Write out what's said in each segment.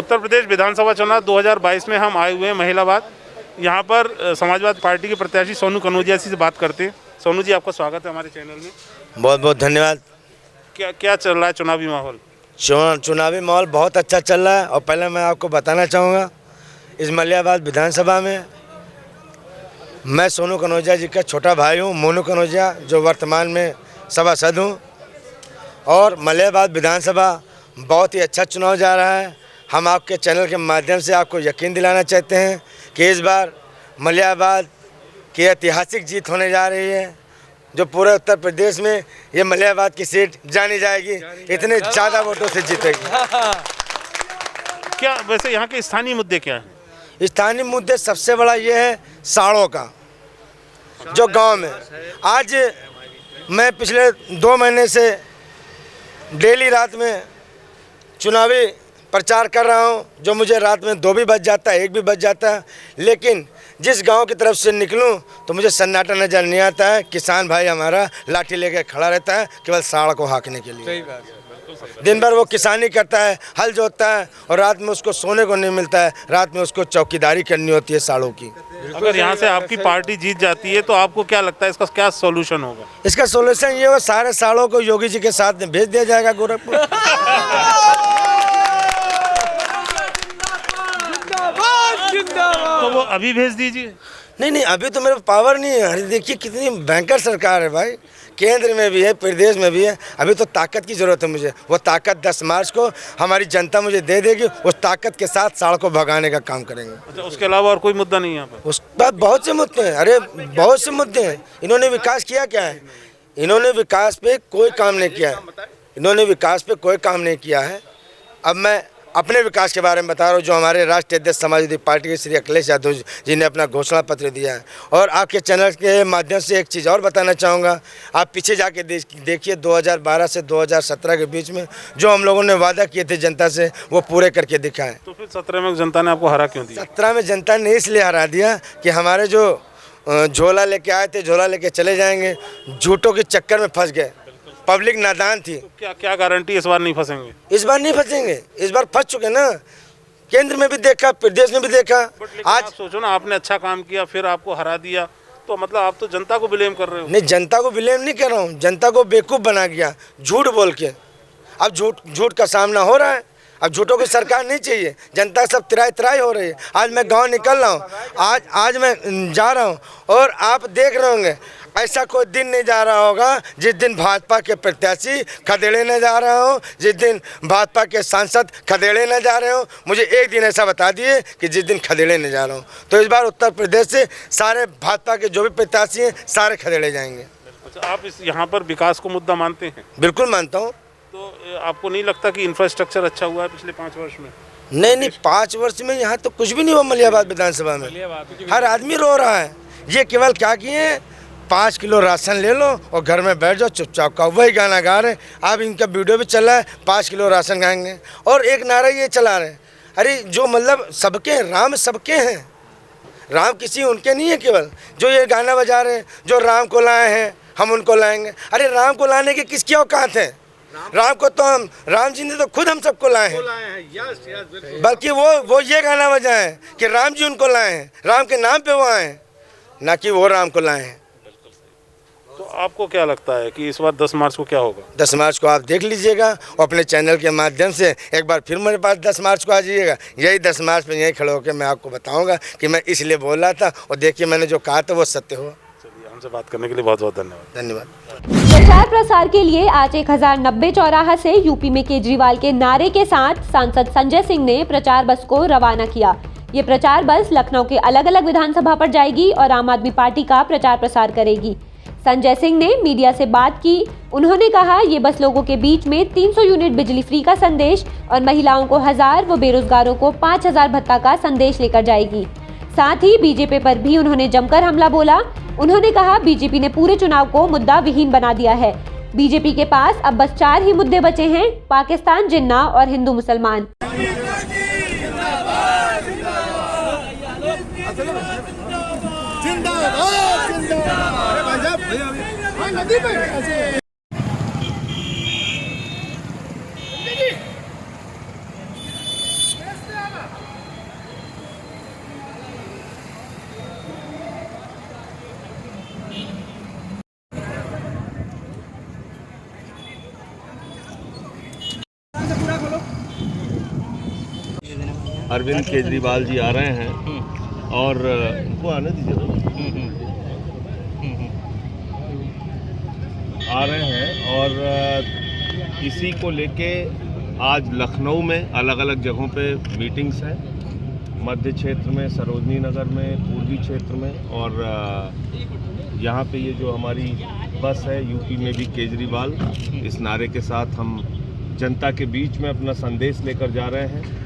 उत्तर प्रदेश विधानसभा चुनाव 2022 में हम आए हुए हैं महिलाबाद। यहाँ पर समाजवादी पार्टी के प्रत्याशी सोनू कनौजिया से बात करते हैं। सोनू जी, आपका स्वागत है हमारे चैनल में। बहुत बहुत धन्यवाद। क्या चल रहा है चुनावी माहौल? चुनावी माहौल बहुत अच्छा चल रहा है। और पहले मैं आपको बताना चाहूँगा, इस मलियाबाद विधानसभा में मैं सोनू कनौजिया जी का छोटा भाई हूँ, मोनू कनौजिया, जो वर्तमान में सभासद हूँ। और मलियाबाद विधानसभा बहुत ही अच्छा चुनाव जा रहा है। हम आपके चैनल के माध्यम से आपको यकीन दिलाना चाहते हैं कि इस बार मलियाबाद की ऐतिहासिक जीत होने जा रही है, जो पूरे उत्तर प्रदेश में ये मलियाबाद की सीट जानी जाएगी, इतने ज़्यादा वोटों से जीतेगी। क्या वैसे यहाँ के स्थानीय मुद्दे क्या हैं? स्थानीय मुद्दे सबसे बड़ा ये है साड़ों का, जो गांव में आज मैं पिछले 2 महीने से डेली रात में चुनावी प्रचार कर रहा हूं, जो मुझे रात में 2 भी बज जाता है, 1 भी बज जाता है, लेकिन जिस गांव की तरफ से निकलूं तो मुझे सन्नाटा नजर नहीं आता है। किसान भाई हमारा लाठी लेकर खड़ा रहता है केवल साड़ को हाँकने के लिए। सही बात है। दिन भर वो किसानी करता है, हल जोतता है, और रात में उसको सोने को नहीं मिलता है, रात में उसको चौकीदारी करनी होती है साड़ों की। अगर यहाँ से आपकी पार्टी जीत जाती है तो आपको क्या लगता है इसका क्या सोल्यूशन होगा? इसका सोल्यूशन ये हो, सारे साड़ों को योगी जी के साथ में भेज दिया जाएगा गोरखपुर। तो वो अभी भेज दीजिए। नहीं, अभी तो मेरे पावर नहीं है। अरे देखिए कितनी भयंकर सरकार है भाई, केंद्र में भी है, प्रदेश में भी है। अभी तो ताकत की ज़रूरत है मुझे। वो ताकत 10 मार्च को हमारी जनता मुझे दे देगी। उस ताकत के साथ साड़ को भगाने का काम करेंगे। अच्छा, उसके अलावा और कोई मुद्दा नहीं है यहाँ पर? उस पर बहुत से मुद्दे हैं। अरे बहुत से मुद्दे हैं। इन्होंने विकास किया क्या है? इन्होंने विकास पे कोई काम नहीं किया है। इन्होंने विकास पे कोई काम नहीं किया है। अब मैं अपने विकास के बारे में बता रहा हूँ, जो हमारे राष्ट्रीय अध्यक्ष समाजवादी पार्टी के श्री अखिलेश यादव जी ने अपना घोषणा पत्र दिया है। और आपके चैनल के माध्यम से एक चीज़ और बताना चाहूँगा, आप पीछे जाके देखिए 2012 से 2017 के बीच में जो हम लोगों ने वादा किए थे जनता से, वो पूरे करके दिखाएं। तो फिर 17 में जनता ने आपको हरा क्यों दिया? 17 में जनता ने इसलिए हरा दिया कि हमारे जो झोला लेके आए थे, झोला लेके चले जाएंगे, झूठों के चक्कर में फंस गए। पब्लिक नादान थी। तो क्या गारंटी इस बार नहीं फंसेंगे? इस बार नहीं फंसेंगे। इस बार फंस चुके ना, केंद्र में भी देखा, प्रदेश में भी देखा। आज सोचो ना, आपने अच्छा काम किया, फिर आपको हरा दिया, तो मतलब आप तो जनता को ब्लेम कर रहे हो। नहीं, जनता को ब्लेम नहीं कर रहा हूँ, जनता को बेवकूफ़ बना गया झूठ बोल के। अब झूठ का सामना हो रहा है। अब झूठों की सरकार नहीं चाहिए। जनता सब तिराई हो रही है। आज मैं गांव निकल रहा हूँ, आज मैं जा रहा हूँ, और आप देख रहे होंगे ऐसा कोई दिन नहीं जा रहा होगा जिस दिन भाजपा के प्रत्याशी खदेड़े न जा रहा हो, जिस दिन भाजपा के सांसद खदेड़े न जा रहे हो। मुझे एक दिन ऐसा बता दिए कि जिस दिन खदेड़े न जा रहा हूँ। तो इस बार उत्तर प्रदेश से सारे भाजपा के जो भी प्रत्याशी हैं सारे खदेड़े जाएंगे। अच्छा, आप इस यहाँ पर विकास को मुद्दा मानते हैं? बिल्कुल मानता हूँ। तो आपको नहीं लगता कि इंफ्रास्ट्रक्चर अच्छा हुआ है पिछले 5 वर्ष में? नहीं, 5 वर्ष में यहाँ तो कुछ भी नहीं हुआ। मलियाबाद विधानसभा में हर आदमी रो रहा है। ये केवल क्या किए, 5 किलो राशन ले लो और घर में बैठ जाओ चुपचाप का, वही गाना गा रहे। अब इनका वीडियो भी चला है, 5 किलो राशन खाएंगे, और एक नारा ये चला रहे, अरे जो मतलब सबके हैं, राम सबके हैं, राम किसी उनके नहीं है। केवल जो ये गाना बजा रहे हैं, जो राम को लाए हैं हम उनको लाएंगे। अरे राम को लाने की किसकी औकात है? राम को तो राम जी ने तो खुद हम सबको लाए हैं। बल्कि वो ये गाना बजाए कि राम जी उनको लाए हैं, राम के नाम पे वो आए हैं, ना कि वो राम को लाए हैं। तो आपको क्या लगता है कि इस बार 10 मार्च को क्या होगा? 10 मार्च को आप देख लीजिएगा, और अपने चैनल के माध्यम से एक बार फिर मेरे पास 10 मार्च को आ जाइएगा। यही 10 मार्च में यहीं खड़े होकर मैं आपको बताऊंगा कि मैं इसलिए बोल रहा था, और देखिए मैंने जो कहा था वो सत्य हुआ। चलिए, हमसे बात करने के लिए बहुत बहुत धन्यवाद। धन्यवाद। प्रचार प्रसार के लिए आज 1090 चौराहा से यूपी में केजरीवाल के नारे के साथ सांसद संजय सिंह ने प्रचार बस को रवाना किया। ये प्रचार बस लखनऊ के अलग अलग विधानसभा पर जाएगी और आम आदमी पार्टी का प्रचार प्रसार करेगी। संजय सिंह ने मीडिया से बात की। उन्होंने कहा, ये बस लोगों के बीच में 300 यूनिट बिजली फ्री का संदेश और महिलाओं को 1000 व बेरोजगारों को 5000 भत्ता का संदेश लेकर जाएगी। साथ ही बीजेपी पर भी उन्होंने जमकर हमला बोला। उन्होंने कहा, बीजेपी ने पूरे चुनाव को मुद्दा विहीन बना दिया है। बीजेपी के पास अब बस 4 ही मुद्दे बचे हैं, पाकिस्तान, जिन्ना और हिंदू मुसलमान। नदी पे ऐसे अरविंद केजरीवाल जी आ रहे हैं और उनको आने दीजिए, आ रहे हैं और इसी को लेके आज लखनऊ में अलग अलग जगहों पे मीटिंग्स हैं, मध्य क्षेत्र में, सरोजनी नगर में, पूर्वी क्षेत्र में, और यहाँ पे ये जो हमारी बस है यूपी में भी केजरीवाल, इस नारे के साथ हम जनता के बीच में अपना संदेश लेकर जा रहे हैं।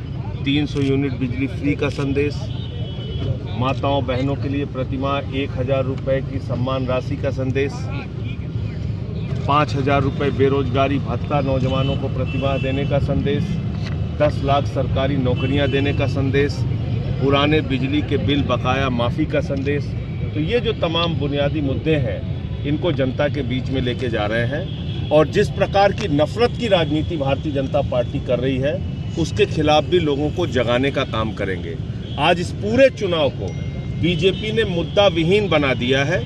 300 यूनिट बिजली फ्री का संदेश, माताओं बहनों के लिए प्रतिमाह 1000 रुपये की सम्मान राशि का संदेश, 5000 रुपये बेरोजगारी भत्ता नौजवानों को प्रतिमाह देने का संदेश, 10 लाख सरकारी नौकरियां देने का संदेश, पुराने बिजली के बिल बकाया माफ़ी का संदेश। तो ये जो तमाम बुनियादी मुद्दे हैं इनको जनता के बीच में लेके जा रहे हैं, और जिस प्रकार की नफरत की राजनीति भारतीय जनता पार्टी कर रही है उसके खिलाफ भी लोगों को जगाने का काम करेंगे। आज इस पूरे चुनाव को बीजेपी ने मुद्दा विहीन बना दिया है।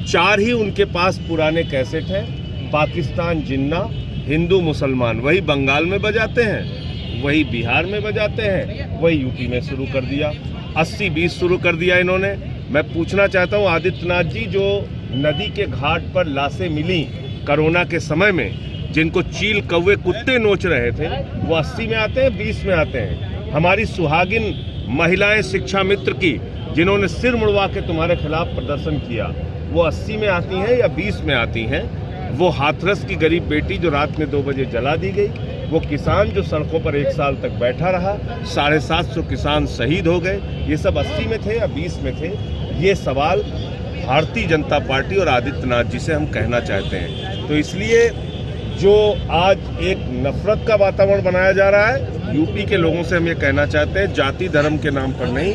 4 ही उनके पास पुराने कैसेट हैं, पाकिस्तान जिन्ना, हिंदू मुसलमान, वही बंगाल में बजाते हैं, वही बिहार में बजाते हैं, वही यूपी में शुरू कर दिया, 80-20 शुरू कर दिया इन्होंने। मैं पूछना चाहता हूं आदित्यनाथ जी, जो नदी के घाट पर लाशें मिली कोरोना के समय में, जिनको चील कौवे कुत्ते नोच रहे थे, वो 80 में आते हैं, 20 में आते हैं? हमारी सुहागिन महिलाएं शिक्षा मित्र की, जिन्होंने सिर मुड़वा के तुम्हारे खिलाफ प्रदर्शन किया, वो 80 में आती हैं या 20 में आती हैं? वो हाथरस की गरीब बेटी जो रात में 2 बजे जला दी गई, वो किसान जो सड़कों पर 1 साल तक बैठा रहा, 750 किसान शहीद हो गए, ये सब 80 में थे या 20 में थे? ये सवाल भारतीय जनता पार्टी और आदित्यनाथ जी से हम कहना चाहते हैं। तो इसलिए जो आज एक नफरत का वातावरण बनाया जा रहा है, यूपी के लोगों से हम ये कहना चाहते हैं, जाति धर्म के नाम पर नहीं,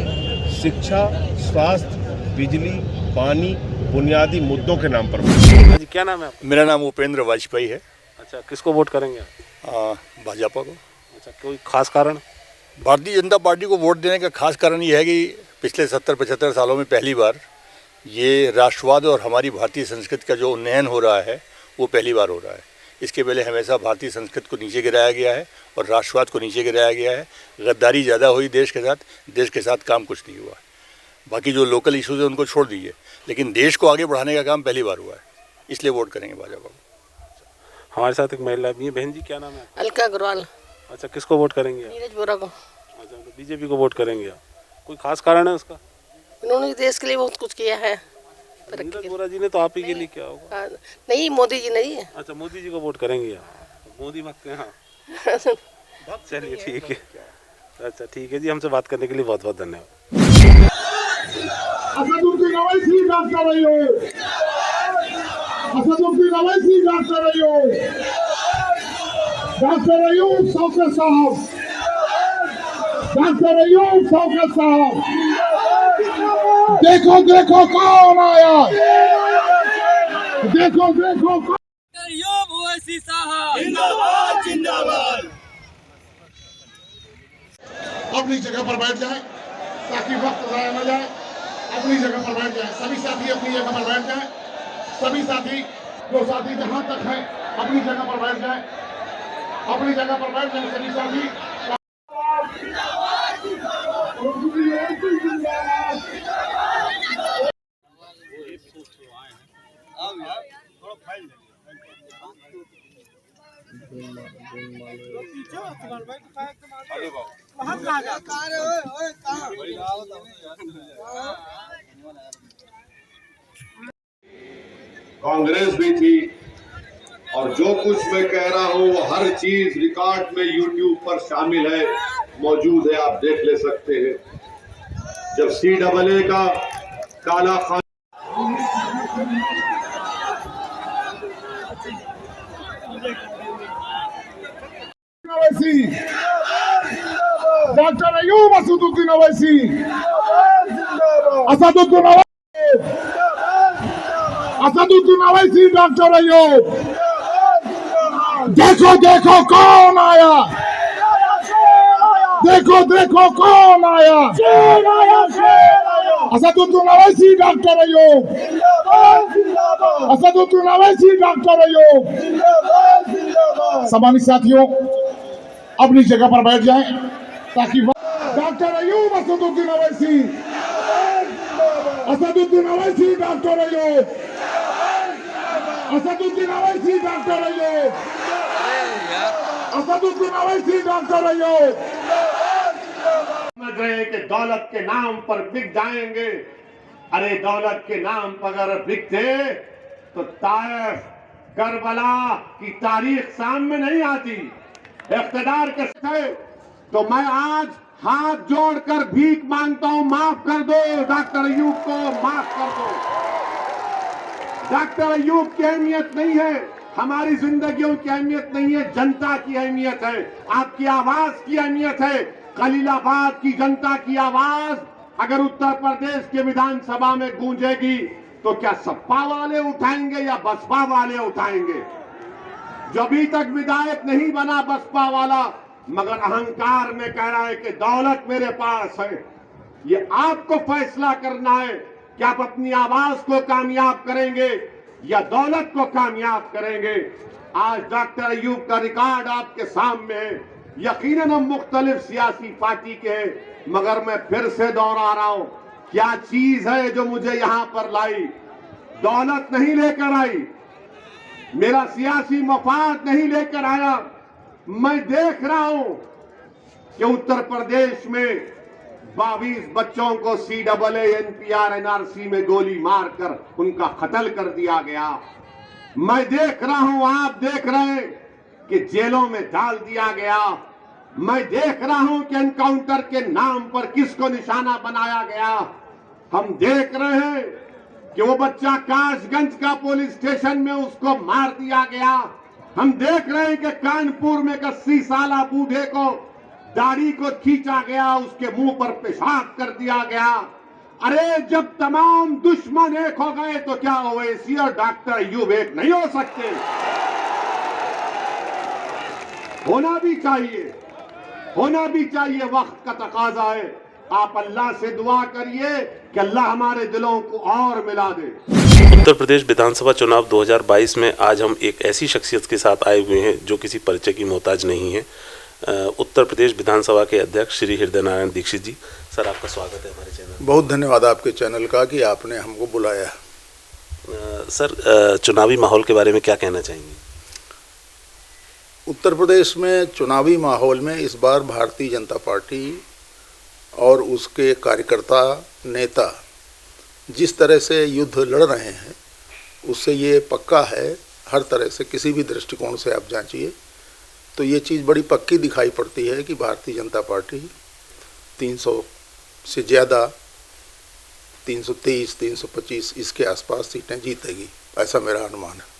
शिक्षा, स्वास्थ्य, बिजली, पानी, बुनियादी मुद्दों के नाम पर। हाँ जी, क्या नाम है आपका? मेरा नाम उपेंद्र वाजपेयी है। अच्छा, किसको वोट करेंगे आप? भाजपा को। अच्छा, कोई खास कारण? भारतीय जनता पार्टी को वोट देने का खास कारण ये है कि पिछले 70-75 सालों में पहली बार ये राष्ट्रवाद और हमारी भारतीय संस्कृति का जो उन्नयन हो रहा है वो पहली बार हो रहा है। इसके पहले हमेशा भारतीय संस्कृति को नीचे गिराया गया है और राष्ट्रवाद को नीचे गिराया गया है। गद्दारी ज़्यादा हुई देश के साथ काम कुछ नहीं हुआ। बाकी जो लोकल इश्यूज़ हैं उनको छोड़ दीजिए, लेकिन देश को आगे बढ़ाने का काम पहली बार हुआ है, इसलिए वोट करेंगे भाजपा को। हमारे साथ एक महिला भी है। बहन जी, क्या नाम है? अलका अग्रवाल। अच्छा, किसको वोट करेंगे आप? नीरज बोरा को। अच्छा, तो बीजेपी को वोट करेंगे आप? कोई खास कारण है उसका? उन्होंने देश के लिए बहुत कुछ किया है। नीरज बोरा जी ने तो आप ही के लिए क्या होगा? नहीं, मोदी जी नहीं है। अच्छा, मोदी जी को वोट करेंगे आप? मोदी भक्त हैं। हाँ, चलिए ठीक है। अच्छा ठीक है जी, हमसे बात करने के लिए बहुत बहुत धन्यवाद। असदुद्दीन ओवैसी डॉक्टर रहियो, असदुद्दीन ओवैसी डॉक्टर रहियो, डॉक्टर अयूब शौकत साहब, डॉक्टर अयूब शौकत साहब। देखो देखो कौन आया, देखो देखो कौन। अयूब ओवैसी साहब जिंदाबाद जिंदाबाद। अपनी जगह पर बैठ जाएं ताकि वक्त ज़ाया न जाए। अपनी जगह पर बैठ जाएं, सभी साथी अपनी जगह पर बैठ जाएं। सभी साथी, जो साथी जहां तक है अपनी जगह पर बैठ जाएं, अपनी जगह पर बैठ जाएं सभी साथी। कांग्रेस भी थी, और जो कुछ मैं कह रहा हूँ वो हर चीज रिकॉर्ड में यूट्यूब पर शामिल है, मौजूद है, आप देख ले सकते हैं। जब CAA का काला खान डॉक्टर अयूब असदुद्दीन ओवैसी, असदुद्दीन ओवैसी, डॉक्टर अयूब। देखो देखो कौन आया, देखो देखो कौन आया, असदुद्दीन ओवैसी डॉक्टर अयूब, असदुद्दीन ओवैसी डॉक्टर अयूब। सम्मानित साथियों, अपनी जगह पर बैठ जाएं ताकि doctor Ayub Asaduddin Owaisi, Asaduddin Owaisi, doctor Ayub, Asaduddin Owaisi, doctor Ayub, Asaduddin Owaisi, doctor Ayub. समझ रहे हैं कि दौलत के नाम पर बिक जाएंगे। अरे दौलत के नाम पर अगर बिकते तो ताइफ, करबला की तारीख सामने नहीं आती। इख्तिदार के साथ तो मैं आज हाथ जोड़कर भीख मांगता हूं, माफ कर दो डॉक्टर अयूब को, माफ कर दो। डॉक्टर अयूब की अहमियत नहीं है, हमारी जिंदगियों की अहमियत नहीं है, जनता की अहमियत है, आपकी आवाज की अहमियत है। खलीलाबाद की जनता की आवाज अगर उत्तर प्रदेश के विधानसभा में गूंजेगी तो क्या सपा वाले उठाएंगे या बसपा वाले उठाएंगे? जो अभी तक विधायक नहीं बना बसपा वाला, मगर अहंकार में कह रहा है कि दौलत मेरे पास है, ये आपको फैसला करना है कि आप अपनी आवाज को कामयाब करेंगे या दौलत को कामयाब करेंगे। आज डॉक्टर अयूब का रिकॉर्ड आपके सामने है। यकीनन हम मुख्तलिफ सियासी पार्टी के हैं, मगर मैं फिर से दोहरा रहा हूं, क्या चीज है जो मुझे यहां पर लाई? दौलत नहीं लेकर आई, मेरा सियासी मफाद नहीं लेकर आया। मैं देख रहा हूं कि उत्तर प्रदेश में 22 बच्चों को CAA NPR NRC में गोली मारकर उनका कत्ल कर दिया गया। मैं देख रहा हूं, आप देख रहे हैं कि जेलों में डाल दिया गया। मैं देख रहा हूं कि एनकाउंटर के नाम पर किसको निशाना बनाया गया। हम देख रहे हैं कि वो बच्चा कासगंज का पुलिस स्टेशन में उसको मार दिया गया। हम देख रहे हैं कि कानपुर में 80 साल बूढ़े को दाढ़ी को खींचा गया, उसके मुंह पर पेशाब कर दिया गया। अरे जब तमाम दुश्मन एक हो गए तो क्या ओवैसी और डॉक्टर अयूब एक नहीं हो सकते? होना भी चाहिए, होना भी चाहिए, वक्त का तकाजा है। आप अल्लाह से दुआ करिए कि अल्लाह हमारे दिलों को और मिला दे। उत्तर प्रदेश विधानसभा चुनाव 2022 में आज हम एक ऐसी शख्सियत के साथ आए हुए हैं जो किसी परिचय की मोहताज नहीं है। उत्तर प्रदेश विधानसभा के अध्यक्ष श्री हृदय नारायण दीक्षित जी, सर आपका स्वागत है हमारे चैनल। बहुत धन्यवाद आपके चैनल का कि आपने हमको बुलाया। सर चुनावी माहौल के बारे में क्या कहना चाहेंगे? उत्तर प्रदेश में चुनावी माहौल में इस बार भारतीय जनता पार्टी और उसके कार्यकर्ता नेता जिस तरह से युद्ध लड़ रहे हैं उससे ये पक्का है, हर तरह से किसी भी दृष्टिकोण से आप जांचिए तो ये चीज़ बड़ी पक्की दिखाई पड़ती है कि भारतीय जनता पार्टी 300 से ज़्यादा 323, 325 इसके आसपास सीटें जीतेगी, ऐसा मेरा अनुमान है।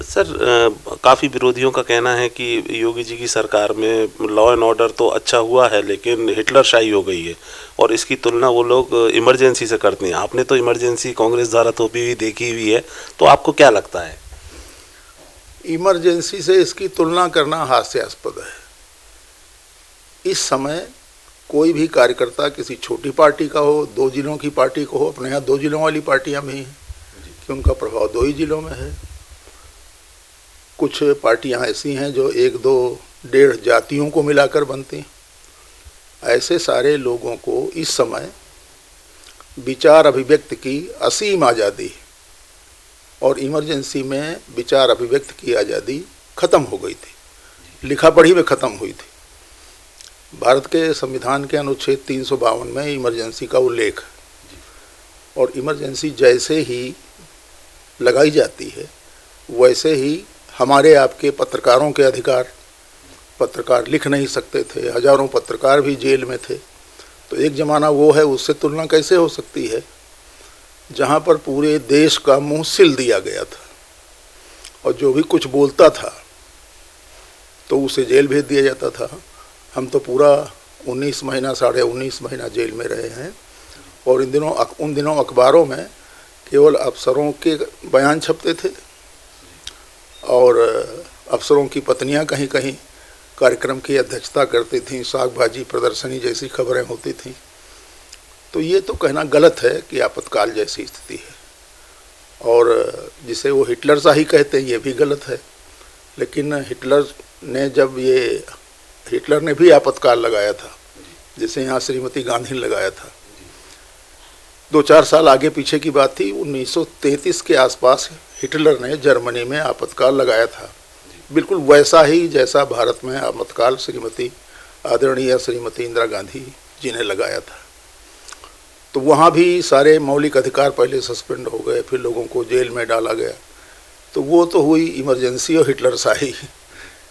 सर काफ़ी विरोधियों का कहना है कि योगी जी की सरकार में लॉ एंड ऑर्डर तो अच्छा हुआ है लेकिन हिटलरशाही हो गई है और इसकी तुलना वो लोग इमरजेंसी से करते हैं। आपने तो इमरजेंसी कांग्रेस द्वारा थोपी हुई देखी हुई है, तो आपको क्या लगता है? इमरजेंसी से इसकी तुलना करना हास्यास्पद है। इस समय कोई भी कार्यकर्ता किसी छोटी पार्टी का हो, 2 जिलों की पार्टी को हो, अपने यहाँ 2 जिलों वाली पार्टियाँ भी हैं कि उनका प्रभाव 2 ही जिलों में है। कुछ पार्टियां ऐसी हैं जो 1, 2, 1.5 जातियों को मिलाकर बनती हैं। ऐसे सारे लोगों को इस समय विचार अभिव्यक्ति की असीम आज़ादी और इमरजेंसी में विचार अभिव्यक्त की आज़ादी ख़त्म हो गई थी, लिखा पढ़ी में ख़त्म हुई थी। भारत के संविधान के अनुच्छेद 352 में इमरजेंसी का उल्लेख है और इमरजेंसी जैसे ही लगाई जाती है वैसे ही हमारे आपके पत्रकारों के अधिकार, पत्रकार लिख नहीं सकते थे, हजारों पत्रकार भी जेल में थे। तो एक ज़माना वो है, उससे तुलना कैसे हो सकती है जहाँ पर पूरे देश का मुंह सिल दिया गया था और जो भी कुछ बोलता था तो उसे जेल भेज दिया जाता था। हम तो पूरा 19 महीना, 19.5 महीना जेल में रहे हैं और उन दिनों अखबारों में केवल अफसरों के बयान छपते थे और अफसरों की पत्नियां कहीं कहीं कार्यक्रम की अध्यक्षता करती थीं, साग भाजी प्रदर्शनी जैसी खबरें होती थीं। तो ये तो कहना गलत है कि आपातकाल जैसी स्थिति है और जिसे वो हिटलरशाही कहते हैं ये भी गलत है। लेकिन हिटलर ने भी आपातकाल लगाया था जैसे यहाँ श्रीमती गांधी ने लगाया था। 2-4 साल आगे पीछे की बात थी, 1933 के आसपास हिटलर ने जर्मनी में आपातकाल लगाया था, बिल्कुल वैसा ही जैसा भारत में आपातकाल आदरणीय श्रीमती इंदिरा गांधी जी ने लगाया था। तो वहाँ भी सारे मौलिक अधिकार पहले सस्पेंड हो गए, फिर लोगों को जेल में डाला गया। तो वो तो हुई इमरजेंसी और हिटलर शाही।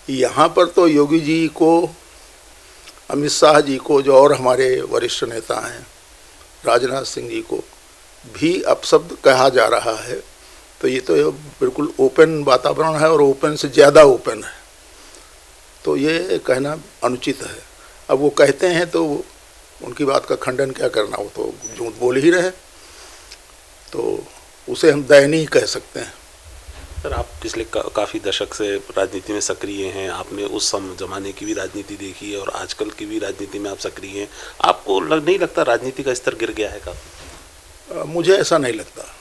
यहाँ पर तो योगी जी को, अमित शाह जी को, जो और हमारे वरिष्ठ नेता हैं, राजनाथ सिंह जी को भी अपशब्द कहा जा रहा है। तो ये तो बिल्कुल ओपन वातावरण है और ओपन से ज़्यादा ओपन है, तो ये कहना अनुचित है। अब वो कहते हैं तो उनकी बात का खंडन क्या करना, वो तो झूठ बोल ही रहे, तो उसे हम दयनीय कह सकते हैं। सर, आप पिछले काफ़ी दशक से राजनीति में सक्रिय हैं, आपने उस ज़माने की भी राजनीति देखी है और आजकल की भी राजनीति में आप सक्रिय हैं। आपको नहीं लगता राजनीति का स्तर गिर गया है काफ़ी? मुझे ऐसा नहीं लगता,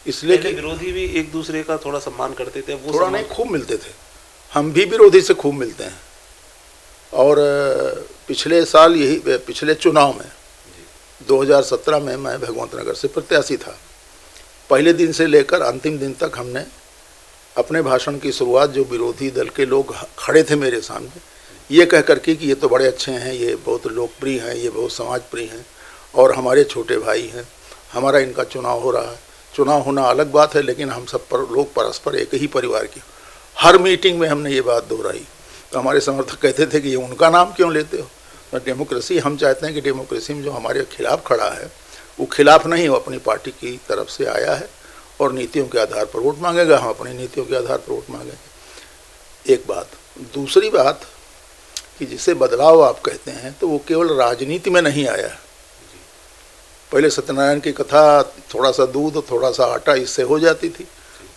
इसलिए कि विरोधी भी एक दूसरे का थोड़ा सम्मान करते थे, वो थोड़ा नहीं खूब मिलते थे। हम भी विरोधी से खूब मिलते हैं। और पिछले साल पिछले चुनाव में 2017 में मैं भगवंत नगर से प्रत्याशी था। पहले दिन से लेकर अंतिम दिन तक हमने अपने भाषण की शुरुआत, जो विरोधी दल के लोग खड़े थे मेरे सामने, ये कह करके कि ये तो बड़े अच्छे हैं, ये बहुत लोकप्रिय हैं, ये बहुत समाज प्रिय हैं और हमारे छोटे भाई हैं, हमारा इनका चुनाव हो रहा है। चुनाव होना अलग बात है, लेकिन हम सब पर लोग परस्पर एक ही परिवार के। हर मीटिंग में हमने ये बात दोहराई। तो हमारे समर्थक कहते थे कि ये उनका नाम क्यों लेते हो? तो डेमोक्रेसी, हम चाहते हैं कि डेमोक्रेसी में जो हमारे खिलाफ खड़ा है वो खिलाफ नहीं, वो अपनी पार्टी की तरफ से आया है और नीतियों के आधार पर वोट मांगेगा, हम अपनी नीतियों के आधार पर वोट मांगेंगे। एक बात। दूसरी बात कि जिसे बदलाव आप कहते हैं, तो वो केवल राजनीति में नहीं आया। पहले सत्यनारायण की कथा थोड़ा सा दूध थोड़ा सा आटा इससे हो जाती थी,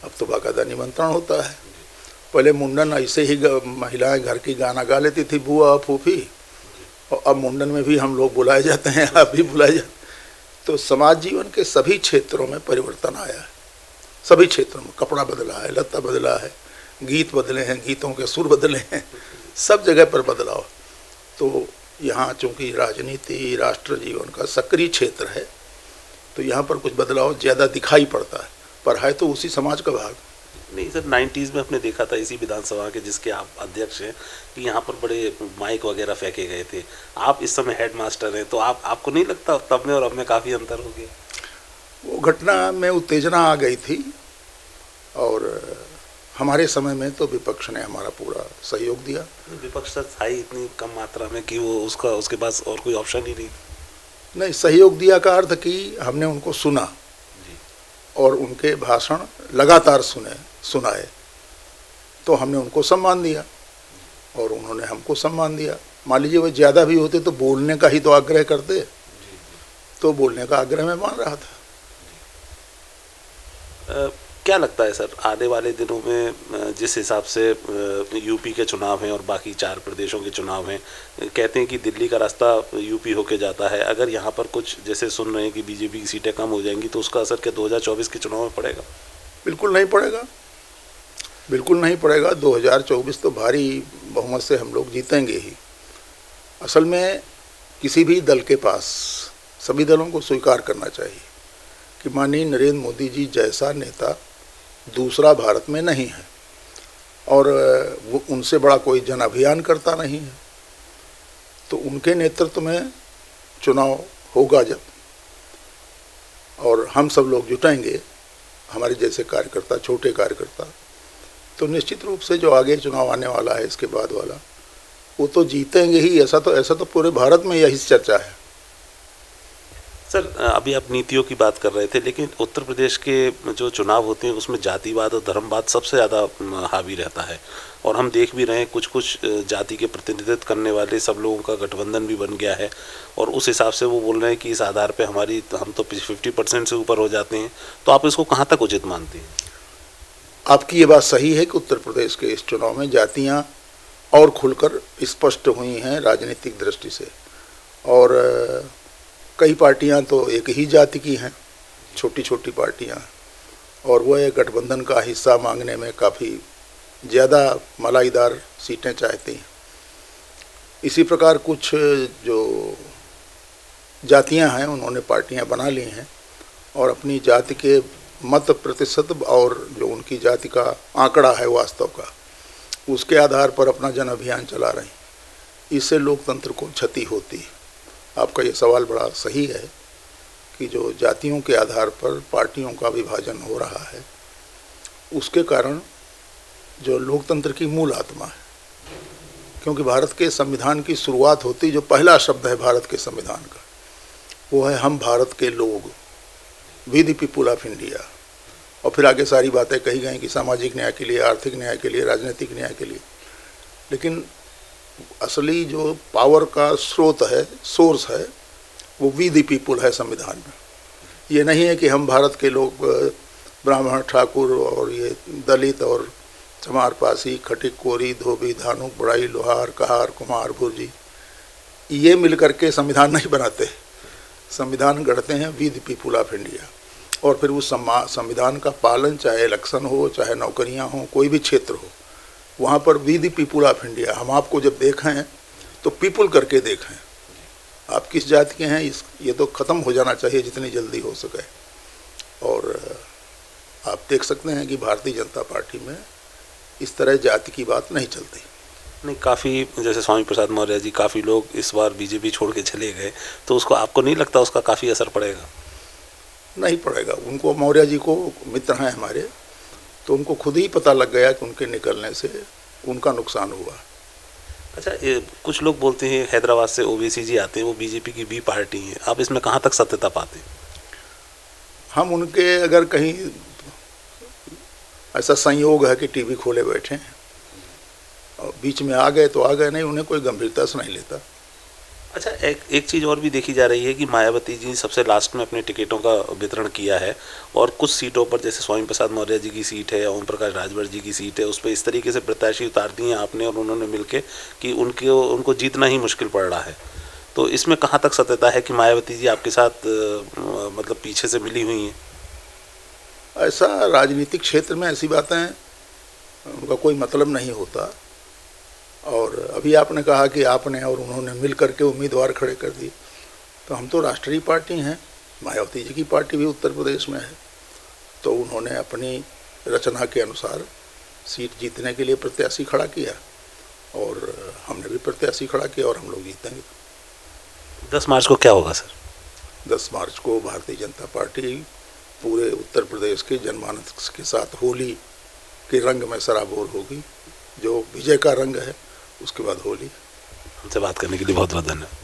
अब तो बाकायदा निमंत्रण होता है। पहले मुंडन ऐसे ही महिलाएं घर की गाना गा लेती थी, बुआ फूफी, और अब मुंडन में भी हम लोग बुलाए जाते हैं, आप भी बुलाए जाते। तो समाज जीवन के सभी क्षेत्रों में परिवर्तन आया है, सभी क्षेत्रों में। कपड़ा बदला है, लत्ता बदला है, गीत बदले हैं, गीतों के सुर बदले हैं, सब जगह पर बदलाव। तो यहाँ चूँकि राजनीति राष्ट्र जीवन का सक्रिय क्षेत्र है, तो यहाँ पर कुछ बदलाव ज़्यादा दिखाई पड़ता है, पर है तो उसी समाज का भाग। नहीं सर, 90s में हमने देखा था इसी विधानसभा के, जिसके आप अध्यक्ष हैं, कि यहाँ पर बड़े माइक वगैरह फेंके गए थे। आप इस समय हेड मास्टर हैं, तो आपको नहीं लगता तब में और अब में काफ़ी अंतर हो गया? वो घटना में उत्तेजना आ गई थी और हमारे समय में तो विपक्ष ने हमारा पूरा सहयोग दिया। विपक्ष था ही इतनी कम मात्रा में कि वो उसके पास और कोई ऑप्शन ही नहीं। सहयोग दिया का अर्थ कि हमने उनको सुना और उनके भाषण लगातार सुनाए, तो हमने उनको सम्मान दिया और उन्होंने हमको सम्मान दिया। मान लीजिए वो ज़्यादा भी होते तो बोलने का ही तो आग्रह करते, तो बोलने का आग्रह मैं मान रहा था। क्या लगता है सर, आने वाले दिनों में जिस हिसाब से यूपी के चुनाव हैं और बाकी 4 प्रदेशों के चुनाव हैं, कहते हैं कि दिल्ली का रास्ता यूपी होके जाता है, अगर यहाँ पर कुछ जैसे सुन रहे हैं कि बीजेपी की सीटें कम हो जाएंगी, तो उसका असर क्या 2024 के चुनाव में पड़ेगा? बिल्कुल नहीं पड़ेगा, बिल्कुल नहीं पड़ेगा। 2024 तो भारी बहुमत से हम लोग जीतेंगे ही। असल में किसी भी दल के पास, सभी दलों को स्वीकार करना चाहिए कि माननीय नरेंद्र मोदी जी जैसा नेता दूसरा भारत में नहीं है, और वो उनसे बड़ा कोई जन अभियान करता नहीं है। तो उनके नेतृत्व में चुनाव होगा जब, और हम सब लोग जुटेंगे, हमारे जैसे कार्यकर्ता, छोटे कार्यकर्ता, तो निश्चित रूप से जो आगे चुनाव आने वाला है, इसके बाद वाला, वो तो जीतेंगे ही। ऐसा तो पूरे भारत में यही चर्चा है। सर, अभी आप नीतियों की बात कर रहे थे, लेकिन उत्तर प्रदेश के जो चुनाव होते हैं उसमें जातिवाद और धर्मवाद सबसे ज़्यादा हावी रहता है, और हम देख भी रहे हैं कुछ जाति के प्रतिनिधित्व करने वाले सब लोगों का गठबंधन भी बन गया है, और उस हिसाब से वो बोल रहे हैं कि इस आधार पे हम तो 50% से ऊपर हो जाते हैं। तो आप इसको कहाँ तक उचित मानते हैं? आपकी ये बात सही है कि उत्तर प्रदेश के इस चुनाव में जातियाँ और खुलकर स्पष्ट हुई हैं राजनीतिक दृष्टि से, और कई पार्टियां तो एक ही जाति की हैं, छोटी छोटी पार्टियां, और वह गठबंधन का हिस्सा मांगने में काफ़ी ज़्यादा मलाईदार सीटें चाहती हैं। इसी प्रकार कुछ जो जातियां हैं उन्होंने पार्टियां बना ली हैं और अपनी जाति के मत प्रतिशत और जो उनकी जाति का आंकड़ा है वास्तव का, उसके आधार पर अपना जन अभियान चला रही। इससे लोकतंत्र को क्षति होती है। आपका ये सवाल बड़ा सही है कि जो जातियों के आधार पर पार्टियों का विभाजन हो रहा है, उसके कारण जो लोकतंत्र की मूल आत्मा है, क्योंकि भारत के संविधान की शुरुआत होती, जो पहला शब्द है भारत के संविधान का, वो है हम भारत के लोग, we the people of India. और फिर आगे सारी बातें कही गई कि सामाजिक न्याय के लिए, आर्थिक न्याय के लिए, राजनीतिक न्याय के लिए। लेकिन असली जो पावर का स्रोत है, सोर्स है, वो वी द पीपुल है संविधान में। ये नहीं है कि हम भारत के लोग, ब्राह्मण, ठाकुर और ये दलित और चमार, पासी, खटिक, कोरी, धोबी, धानुक, बड़ाई, लोहार, कहार, कुमार, भुर्जी, ये मिल करके संविधान नहीं बनाते। संविधान गढ़ते हैं we the people of India. और फिर उस संविधान का पालन, चाहे इलेक्शन हो, चाहे नौकरियां हो, कोई भी क्षेत्र हो, वहाँ पर we the people of India. हम आपको जब देखें तो पीपुल करके देखें, आप किस जाति के हैं, ये तो ख़त्म हो जाना चाहिए जितनी जल्दी हो सके। और आप देख सकते हैं कि भारतीय जनता पार्टी में इस तरह जाति की बात नहीं चलती। नहीं, काफ़ी जैसे स्वामी प्रसाद मौर्य जी, काफ़ी लोग इस बार बीजेपी छोड़ के चले गए, तो उसको आपको नहीं लगता उसका काफ़ी असर पड़ेगा? नहीं पड़ेगा। उनको, मौर्य जी को मित्र हैं हमारे, तो उनको खुद ही पता लग गया कि उनके निकलने से उनका नुकसान हुआ। अच्छा, कुछ लोग बोलते हैं हैदराबाद से ओवैसी जी आते हैं, वो बीजेपी की बी पार्टी है, आप इसमें कहाँ तक सत्यता पाते हैं? हम उनके अगर कहीं ऐसा संयोग है कि टीवी खोले बैठे हैं और बीच में आ गए तो आ गए, नहीं, उन्हें कोई गंभीरता से नहीं लेता। अच्छा, एक चीज़ और भी देखी जा रही है कि मायावती जी सबसे लास्ट में अपने टिकटों का वितरण किया है और कुछ सीटों पर, जैसे स्वामी प्रसाद मौर्य जी की सीट है, ओम प्रकाश राजभर जी की सीट है, उस पर इस तरीके से प्रत्याशी उतार दिए आपने और उन्होंने मिलके कि उनको जीतना ही मुश्किल पड़ रहा है। तो इसमें कहाँ तक सत्यता है कि मायावती जी आपके साथ मतलब पीछे से मिली हुई हैं? ऐसा राजनीतिक क्षेत्र में ऐसी बातें उनका कोई मतलब नहीं होता। और अभी आपने कहा कि आपने और उन्होंने मिल करके उम्मीदवार खड़े कर दिए, तो हम तो राष्ट्रीय पार्टी हैं, मायावती जी की पार्टी भी उत्तर प्रदेश में है, तो उन्होंने अपनी रचना के अनुसार सीट जीतने के लिए प्रत्याशी खड़ा किया और हमने भी प्रत्याशी खड़ा किया और हम लोग जीतेंगे। 10 मार्च को क्या होगा सर? 10 मार्च को भारतीय जनता पार्टी पूरे उत्तर प्रदेश के जनमानस के साथ होली के रंग में सराबोर होगी। जो विजय का रंग है, उसके बाद होली। हमसे बात करने के लिए बहुत बहुत धन्यवाद।